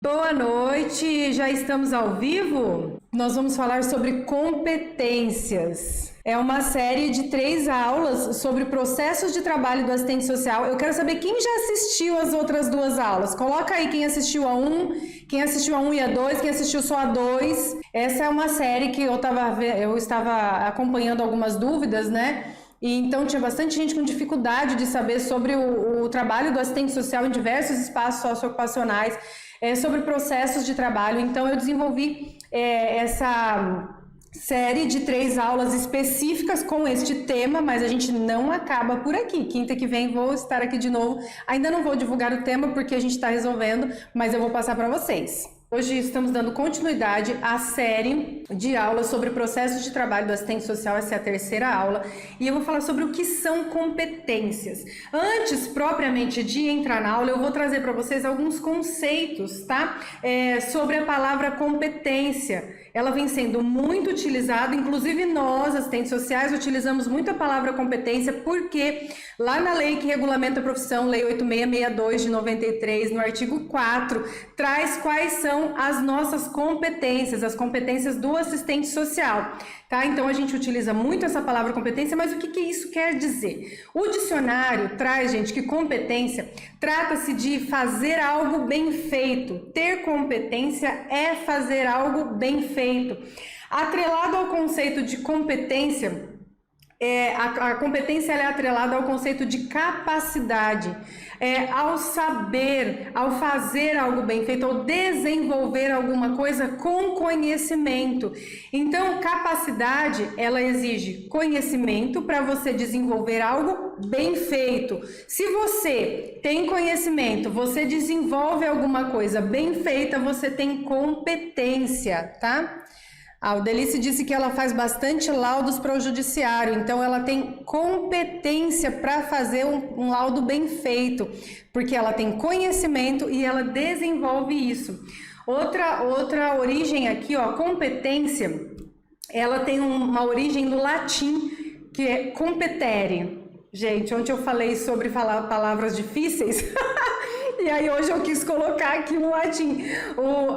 Boa noite, já estamos ao vivo? Nós vamos falar sobre competências. É uma série de 3 aulas sobre processos de trabalho do assistente social. Eu quero saber quem já assistiu as outras 2 aulas. Coloca aí quem assistiu a 1, quem assistiu a 1 e a 2, quem assistiu só a 2. Essa é uma série que eu estava acompanhando algumas dúvidas, né? E então tinha bastante gente com dificuldade de saber sobre o trabalho do assistente social em diversos espaços socioocupacionais, sobre processos de trabalho. Então eu desenvolvi essa série de 3 aulas específicas com este tema, mas a gente não acaba por aqui. Quinta que vem vou estar aqui de novo. Ainda não vou divulgar o tema porque a gente está resolvendo, mas eu vou passar para vocês. Hoje estamos dando continuidade à série de aulas sobre processos de trabalho do assistente social, essa é a 3ª aula, e eu vou falar sobre o que são competências. Antes, propriamente, de entrar na aula, eu vou trazer para vocês alguns conceitos, tá? Sobre a palavra competência. Ela vem sendo muito utilizada, inclusive nós, assistentes sociais, utilizamos muito a palavra competência, porque lá na lei que regulamenta a profissão, Lei 8662 de 93, no artigo 4, traz quais são as nossas competências, as competências do assistente social, tá? Então a gente utiliza muito essa palavra competência, mas o que isso quer dizer? O dicionário traz, gente, que competência trata-se de fazer algo bem feito. Ter competência é fazer algo bem feito. Atrelado ao conceito de competência, a competência é atrelada ao conceito de capacidade, ao saber, ao fazer algo bem feito, ao desenvolver alguma coisa com conhecimento. Então, capacidade, ela exige conhecimento para você desenvolver algo bem feito. Se você tem conhecimento, você desenvolve alguma coisa bem feita, você tem competência, tá? A Aldelice disse que ela faz bastante laudos para o judiciário, então ela tem competência para fazer um laudo bem feito, porque ela tem conhecimento e ela desenvolve isso. Outra origem aqui, ó, competência, ela tem uma origem do latim, que é competere. Gente, ontem eu falei sobre falar palavras difíceis... E aí hoje eu quis colocar aqui no latim.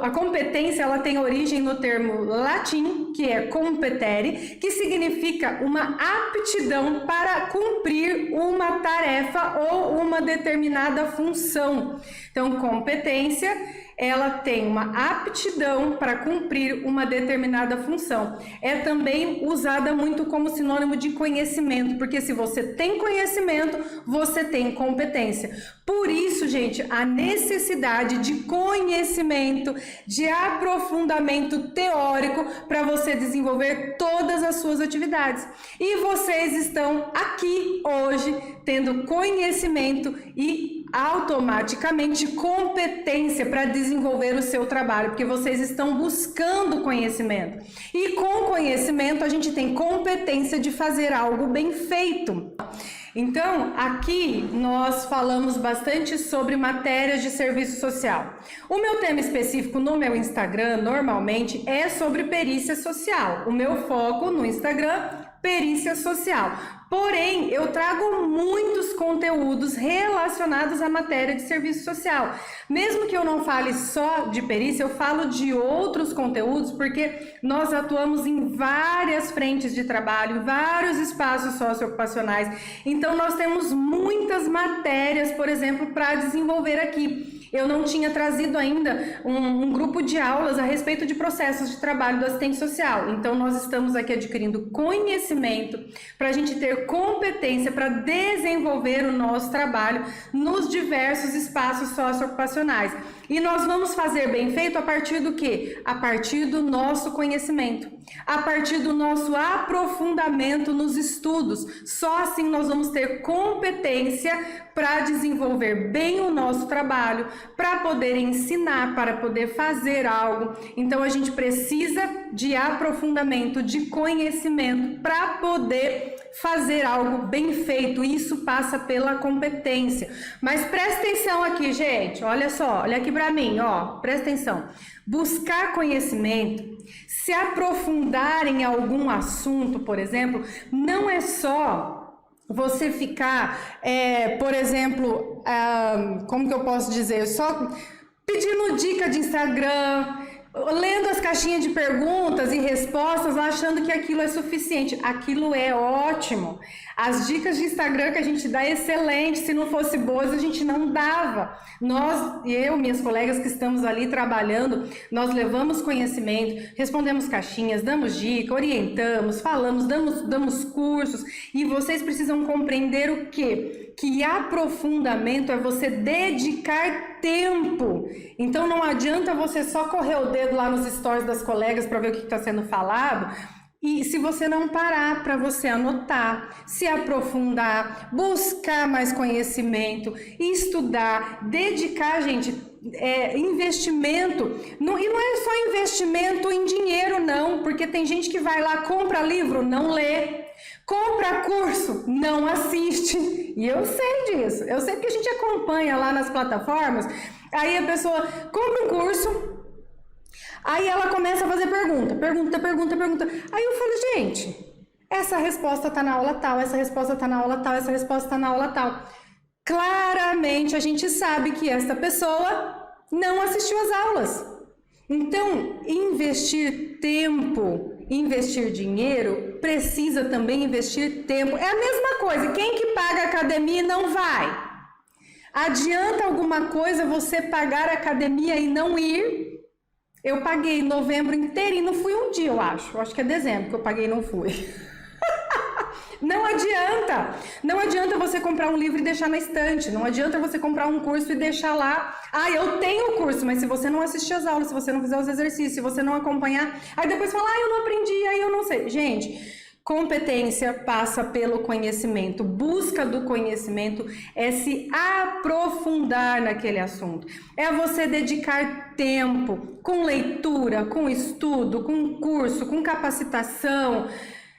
A competência, ela tem origem no termo latim, que é competere, que significa uma aptidão para cumprir uma tarefa ou uma determinada função. Então, competência, ela tem uma aptidão para cumprir uma determinada função. É também usada muito como sinônimo de conhecimento, porque se você tem conhecimento, você tem competência. Por isso, gente, a necessidade de conhecimento, de aprofundamento teórico para você desenvolver todas as suas atividades. E vocês estão aqui hoje tendo conhecimento e automaticamente competência para desenvolver o seu trabalho, porque vocês estão buscando conhecimento. E com conhecimento a gente tem competência de fazer algo bem feito. Então, aqui nós falamos bastante sobre matérias de serviço social. O meu tema específico no meu Instagram, normalmente, é sobre perícia social. O meu foco no Instagram, perícia social. Porém, eu trago muitos conteúdos relacionados à matéria de serviço social. Mesmo que eu não fale só de perícia, eu falo de outros conteúdos, porque nós atuamos em várias frentes de trabalho, em vários espaços socioocupacionais. Então, nós temos muitas matérias, por exemplo, para desenvolver aqui. Eu não tinha trazido ainda um grupo de aulas a respeito de processos de trabalho do assistente social. Então, nós estamos aqui adquirindo conhecimento para a gente ter competência para desenvolver o nosso trabalho nos diversos espaços socioocupacionais. E nós vamos fazer bem feito a partir do quê? A partir do nosso conhecimento, a partir do nosso aprofundamento nos estudos. Só assim nós vamos ter competência para desenvolver bem o nosso trabalho, para poder ensinar, para poder fazer algo. Então a gente precisa de aprofundamento, de conhecimento para poder fazer algo bem feito. Isso passa pela competência. Mas presta atenção aqui, gente. Olha só, olha aqui para mim, ó. Presta atenção. Buscar conhecimento, se aprofundar em algum assunto, por exemplo, não é só você ficar, por exemplo, como que eu posso dizer, só pedindo dica de Instagram, lendo as caixinhas de perguntas e respostas, achando que aquilo é suficiente. Aquilo é ótimo. As dicas de Instagram que a gente dá é excelente. Se não fosse boas, a gente não dava. Nós, minhas colegas que estamos ali trabalhando, nós levamos conhecimento, respondemos caixinhas, damos dica, orientamos, falamos, damos cursos. E vocês precisam compreender o quê? Que aprofundamento é você dedicar tempo. Então não adianta você só correr o dedo lá nos stories das colegas para ver o que está sendo falado, e se você não parar para você anotar, se aprofundar, buscar mais conhecimento, estudar, dedicar, gente, investimento. E não é só investimento em dinheiro, não, porque tem gente que vai lá, compra livro, não lê. Compra curso, não assiste. E eu sei disso. Eu sei porque a gente acompanha lá nas plataformas. Aí a pessoa compra um curso, aí ela começa a fazer pergunta. Aí eu falo, gente, essa resposta tá na aula tal, essa resposta tá na aula tal, essa resposta tá na aula tal. Claramente a gente sabe que esta pessoa não assistiu às aulas. Então, investir tempo, investir dinheiro, precisa também investir tempo. É a mesma coisa, quem que paga a academia e não vai? Adianta alguma coisa você pagar a academia e não ir? Eu paguei novembro inteiro e não fui um dia, eu acho que é dezembro que eu paguei e não fui. Não adianta você comprar um livro e deixar na estante, não adianta você comprar um curso e deixar lá. Eu tenho o curso, mas se você não assistir às aulas, se você não fizer os exercícios, se você não acompanhar, aí depois fala, eu não aprendi, aí eu não sei. Gente, competência passa pelo conhecimento, busca do conhecimento é se aprofundar naquele assunto, é você dedicar tempo com leitura, com estudo, com curso, com capacitação.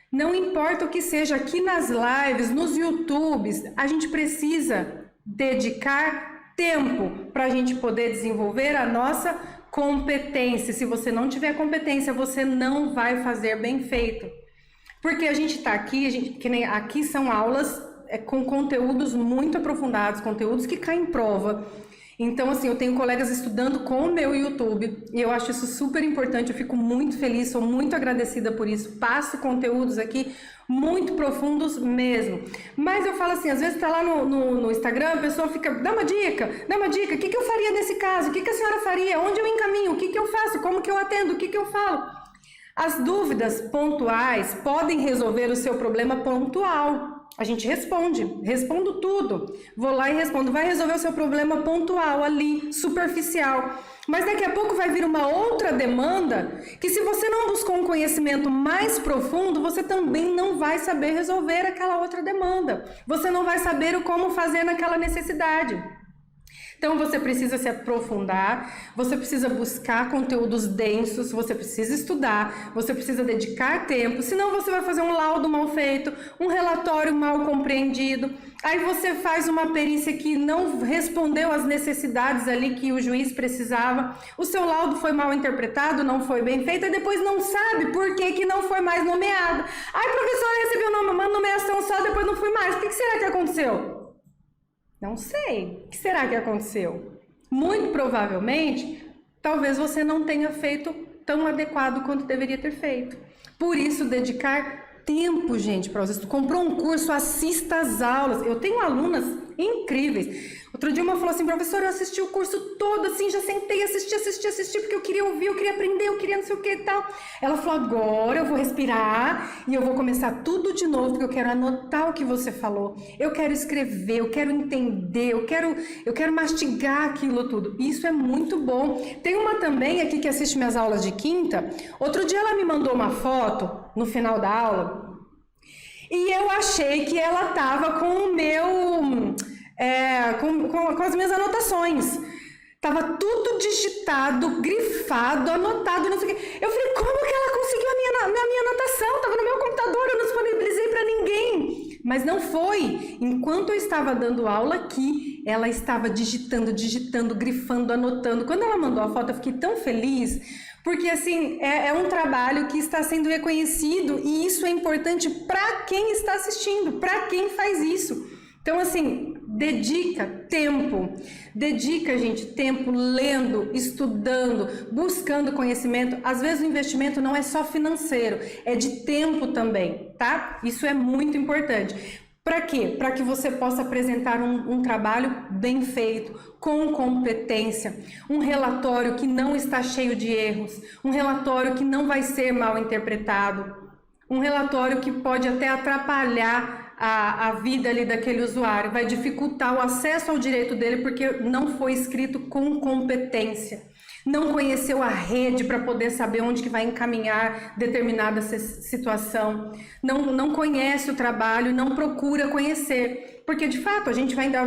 Não importa o que seja, aqui nas lives, nos YouTubes, a gente precisa dedicar tempo para a gente poder desenvolver a nossa competência. Se você não tiver competência, você não vai fazer bem feito. Porque a gente está aqui, aqui são aulas com conteúdos muito aprofundados, conteúdos que caem em prova. Então, assim, eu tenho colegas estudando com o meu YouTube e eu acho isso super importante, eu fico muito feliz, sou muito agradecida por isso, passo conteúdos aqui muito profundos mesmo. Mas eu falo assim, às vezes tá lá no Instagram, a pessoa fica, dá uma dica, o que eu faria nesse caso? O que a senhora faria? Onde eu encaminho? O que eu faço? Como que eu atendo? O que eu falo? As dúvidas pontuais podem resolver o seu problema pontual. A gente respondo tudo. Vou lá e respondo. Vai resolver o seu problema pontual ali, superficial. Mas daqui a pouco vai vir uma outra demanda que, se você não buscou um conhecimento mais profundo, você também não vai saber resolver aquela outra demanda. Você não vai saber o como fazer naquela necessidade. Então você precisa se aprofundar, você precisa buscar conteúdos densos, você precisa estudar, você precisa dedicar tempo, senão você vai fazer um laudo mal feito, um relatório mal compreendido, aí você faz uma perícia que não respondeu às necessidades ali que o juiz precisava, o seu laudo foi mal interpretado, não foi bem feito, e depois não sabe por que não foi mais nomeado. Ai, professora, recebeu uma nomeação só, depois não fui mais, o que será que aconteceu? Não sei. O que será que aconteceu? Muito provavelmente, talvez você não tenha feito tão adequado quanto deveria ter feito. Por isso, dedicar tempo, gente, para você. Comprou um curso, assista às aulas. Eu tenho alunas incríveis. Outro dia uma falou assim, professora, eu assisti o curso todo, assim, já sentei, assisti, porque eu queria ouvir, eu queria aprender, eu queria não sei o que e tal. Ela falou, agora eu vou respirar e eu vou começar tudo de novo, porque eu quero anotar o que você falou, eu quero escrever, eu quero entender, eu quero mastigar aquilo tudo. Isso é muito bom. Tem uma também aqui que assiste minhas aulas de quinta. Outro dia ela me mandou uma foto no final da aula e eu achei que ela tava com o meu... com as minhas anotações. Tava tudo digitado, grifado, anotado, não sei o quê. Eu falei, como que ela conseguiu a minha anotação? Tava no meu computador, eu não disponibilizei para ninguém. Mas não foi. Enquanto eu estava dando aula aqui, ela estava digitando, grifando, anotando. Quando ela mandou a foto, eu fiquei tão feliz, porque assim, é um trabalho que está sendo reconhecido e isso é importante para quem está assistindo, para quem faz isso. Então, assim, dedica tempo. Dedica, gente, tempo lendo, estudando, buscando conhecimento. Às vezes o investimento não é só financeiro, é de tempo também, tá? Isso é muito importante. Para quê? Para que você possa apresentar um trabalho bem feito, com competência, um relatório que não está cheio de erros, um relatório que não vai ser mal interpretado, um relatório que pode até atrapalhar a vida ali daquele usuário, vai dificultar o acesso ao direito dele porque não foi escrito com competência. Não conheceu a rede para poder saber onde que vai encaminhar determinada situação, não conhece o trabalho, não procura conhecer, porque de fato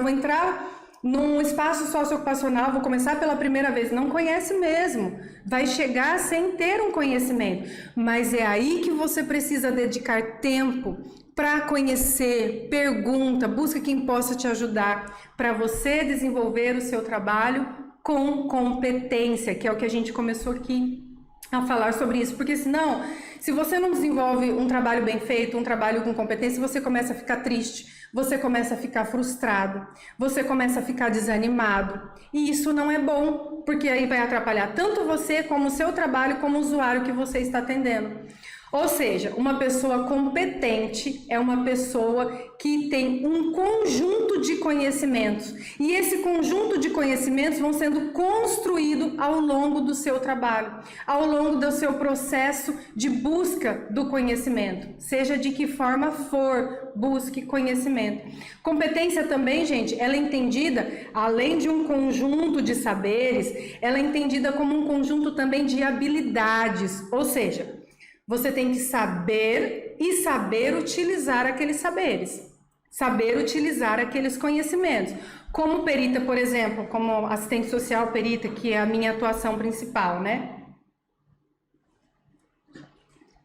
vou entrar num espaço socioocupacional, vou começar pela primeira vez, não conhece mesmo, vai chegar sem ter um conhecimento, mas é aí que você precisa dedicar tempo para conhecer, pergunta, busca quem possa te ajudar para você desenvolver o seu trabalho com competência, que é o que a gente começou aqui a falar sobre isso, porque senão, se você não desenvolve um trabalho bem feito, um trabalho com competência, você começa a ficar triste, você começa a ficar frustrado, você começa a ficar desanimado, e isso não é bom, porque aí vai atrapalhar tanto você como o seu trabalho, como o usuário que você está atendendo. Ou seja, uma pessoa competente é uma pessoa que tem um conjunto de conhecimentos. E esse conjunto de conhecimentos vão sendo construídos ao longo do seu trabalho, ao longo do seu processo de busca do conhecimento. Seja de que forma for, busque conhecimento. Competência também, gente, ela é entendida, além de um conjunto de saberes, ela é entendida como um conjunto também de habilidades. Ou seja, você tem que saber e saber utilizar aqueles saberes, saber utilizar aqueles conhecimentos. Como perita, por exemplo, como assistente social perita, que é a minha atuação principal, né?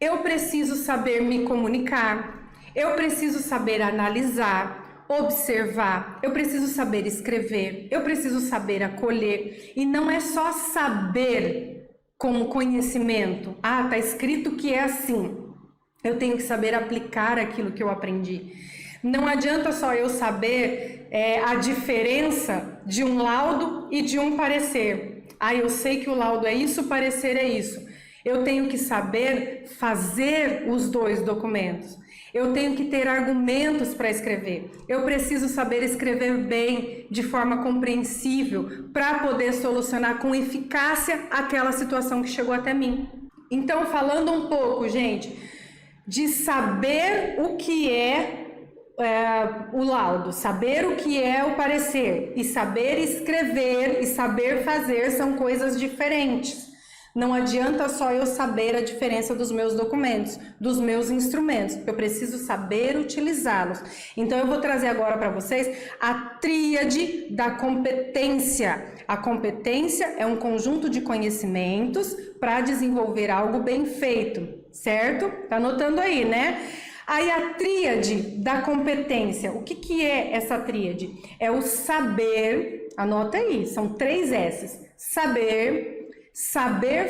Eu preciso saber me comunicar, eu preciso saber analisar, observar, eu preciso saber escrever, eu preciso saber acolher. E não é só saber como conhecimento. Ah, tá escrito que é assim. Eu tenho que saber aplicar aquilo que eu aprendi. Não adianta só eu saber a diferença de um laudo e de um parecer. Ah, eu sei que o laudo é isso, o parecer é isso. Eu tenho que saber fazer os dois documentos. Eu tenho que ter argumentos para escrever. Eu preciso saber escrever bem, de forma compreensível, para poder solucionar com eficácia aquela situação que chegou até mim. Então, falando um pouco, gente, de saber o que é o laudo, saber o que é o parecer, e saber escrever e saber fazer são coisas diferentes. Não adianta só eu saber a diferença dos meus documentos, dos meus instrumentos. Eu preciso saber utilizá-los. Então, eu vou trazer agora para vocês a tríade da competência. A competência é um conjunto de conhecimentos para desenvolver algo bem feito, certo? Tá anotando aí, né? Aí a tríade da competência, o que é essa tríade? É o saber, anota aí, são 3 S's. Saber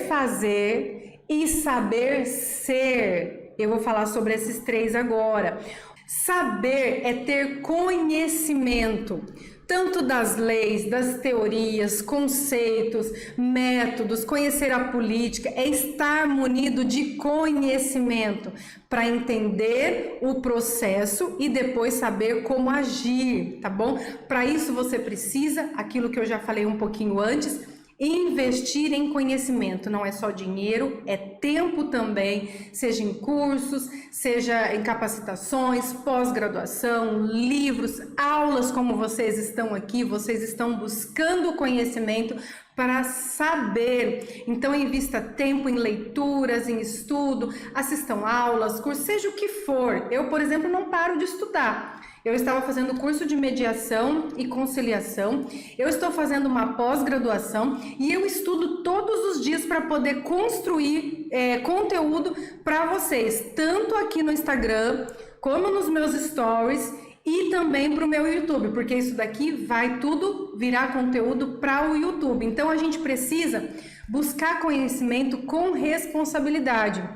fazer e saber ser. Eu vou falar sobre esses 3 agora. Saber é ter conhecimento, tanto das leis, das teorias, conceitos, métodos, conhecer a política, é estar munido de conhecimento para entender o processo e depois saber como agir, tá bom? Para isso você precisa, aquilo que eu já falei um pouquinho antes, investir em conhecimento. Não é só dinheiro, é tempo também, seja em cursos, seja em capacitações, pós-graduação, livros, aulas como vocês estão aqui, vocês estão buscando conhecimento para saber. Então, invista tempo em leituras, em estudo, assistam aulas, cursos, seja o que for. Eu, por exemplo, não paro de estudar. Eu estava fazendo curso de mediação e conciliação, eu estou fazendo uma pós-graduação e eu estudo todos os dias para poder construir conteúdo para vocês, tanto aqui no Instagram, como nos meus stories e também para o meu YouTube, porque isso daqui vai tudo virar conteúdo para o YouTube. Então a gente precisa buscar conhecimento com responsabilidade.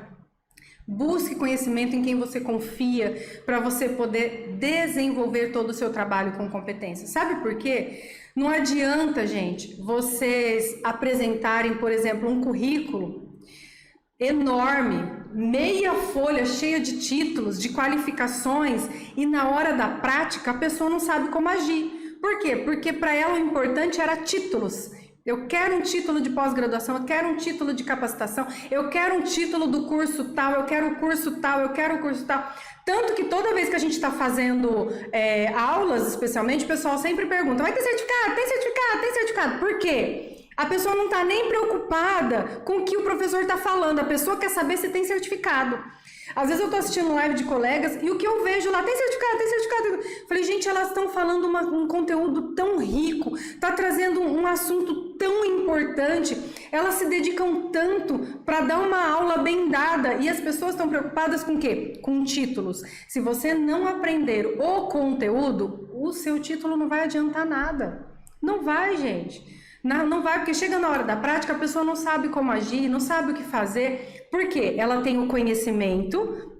Busque conhecimento em quem você confia para você poder desenvolver todo o seu trabalho com competência. Sabe por quê? Não adianta, gente, vocês apresentarem, por exemplo, um currículo enorme, meia folha cheia de títulos, de qualificações, e na hora da prática a pessoa não sabe como agir. Por quê? Porque para ela o importante era títulos. Eu quero um título de pós-graduação, eu quero um título de capacitação, eu quero um título do curso tal, eu quero o curso tal, eu quero o curso tal. Tanto que toda vez que a gente está fazendo aulas, especialmente, o pessoal sempre pergunta, vai ter certificado? Tem certificado? Tem certificado? Por quê? A pessoa não está nem preocupada com o que o professor está falando, a pessoa quer saber se tem certificado. Às vezes eu estou assistindo live de colegas e o que eu vejo lá, tem certificado, tem certificado. Falei, gente, elas estão falando um conteúdo tão rico, está trazendo um assunto tão importante, elas se dedicam tanto para dar uma aula bem dada e as pessoas estão preocupadas com o quê? Com títulos. Se você não aprender o conteúdo, o seu título não vai adiantar nada. Não vai, gente. Não vai, porque chega na hora da prática, a pessoa não sabe como agir, não sabe o que fazer. Por quê? Ela tem o conhecimento,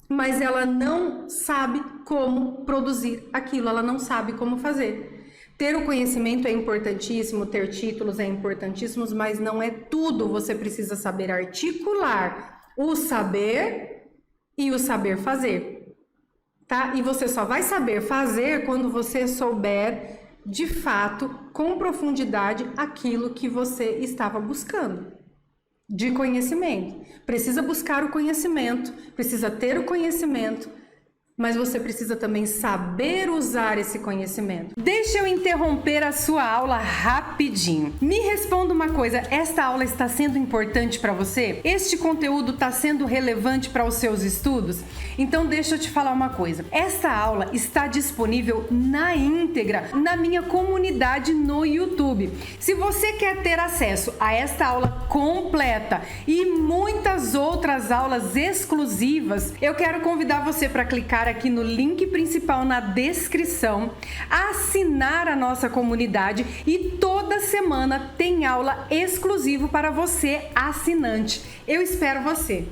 mas ela não sabe como produzir aquilo, ela não sabe como fazer. Ter o conhecimento é importantíssimo, ter títulos é importantíssimo, mas não é tudo. Você precisa saber articular o saber e o saber fazer, tá? E você só vai saber fazer quando você souber de fato, com profundidade, aquilo que você estava buscando, de conhecimento. Precisa buscar o conhecimento, precisa ter o conhecimento, mas você precisa também saber usar esse conhecimento. Deixa eu interromper a sua aula rapidinho. Me responda uma coisa, esta aula está sendo importante para você? Este conteúdo está sendo relevante para os seus estudos? Então deixa eu te falar uma coisa. Esta aula está disponível na íntegra na minha comunidade no YouTube. Se você quer ter acesso a esta aula completa e muitas outras aulas exclusivas, eu quero convidar você para clicar aqui no link principal na descrição, assinar a nossa comunidade e toda semana tem aula exclusiva para você assinante. Eu espero você!